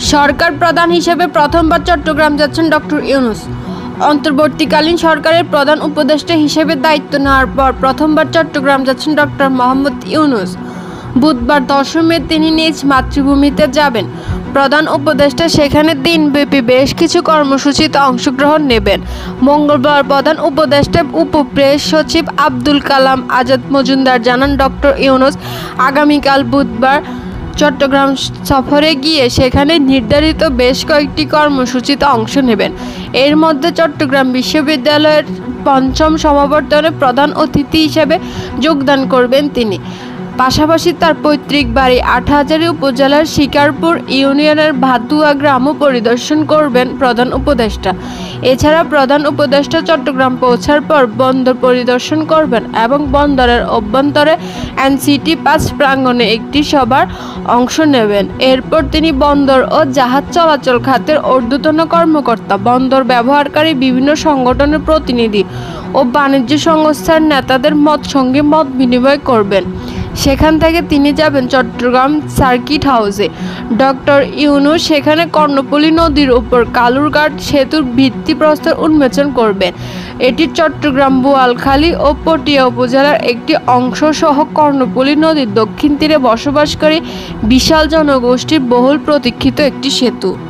সরকার প্রধান হিসেবে প্রথমবার চট্টগ্রাম যাচ্ছেন ডক্টর ইউনূস। অন্তর্বর্তীকালীন সরকারের প্রধান উপদেষ্টা হিসেবে দায়িত্ব নেওয়ার পর প্রথমবার চট্টগ্রাম যাচ্ছেন ডক্টর মোহাম্মদ ইউনূস। বুধবার 10 মে তিনি নিজ মাতৃভূমিতে যাবেন। প্রধান উপদেষ্টা সেখানে দিনব্যাপী বেশ কিছু কর্মসূচিতে অংশগ্রহণ নেবেন। মঙ্গলবার প্রধান উপদেষ্টা উপপ্রেস সচিব আব্দুল কালাম আজাদ মজুমদার জানান, ডক্টর ইউনূস আগামীকাল বুধবার চট্টগ্রাম সফরে গিয়ে সেখানে নির্ধারিত বেশ কয়েকটি কর্মসূচিতে অংশ নেবেন। এর মধ্যে চট্টগ্রাম বিশ্ববিদ্যালয়ের ৫ম সমাবর্তনে প্রধান অতিথি হিসেবে যোগদান করবেন তিনি। পাশাপাশি তার পৈতৃক বাড়ি আটহাজারী উপজেলার শিকারপুর ইউনিয়নের ভাতুয়া গ্রামও পরিদর্শন করবেন প্রধান উপদেষ্টা। এছাড়া প্রধান উপদেষ্টা চট্টগ্রাম পৌঁছার পর বন্দর পরিদর্শন করবেন এবং বন্দরের অভ্যন্তরে এনসিটি ৫ প্রাঙ্গণে একটি সভার অংশ নেবেন। এরপর তিনি বন্দর ও জাহাজ চলাচল খাতের ঊর্ধ্বতন কর্মকর্তা, বন্দর ব্যবহারকারী বিভিন্ন সংগঠনের প্রতিনিধি ও বাণিজ্য সংস্থার নেতাদের সঙ্গে মত বিনিময় করবেন। সেখান থেকে তিনি যাবেন চট্টগ্রাম সার্কিট হাউসে। ডক্টর ইউনূস সেখানে কর্ণফুলী নদীর উপর কালুরঘাট সেতুর ভিত্তিপ্রস্তর উন্মোচন করবেন। এটি চট্টগ্রাম, বোয়ালখালী ও পটিয়া উপজেলার একটি অংশ সহ কর্ণফুলী নদীর দক্ষিণ তীরে বসবাসকারী বিশাল জনগোষ্ঠীর বহুল প্রতীক্ষিত একটি সেতু।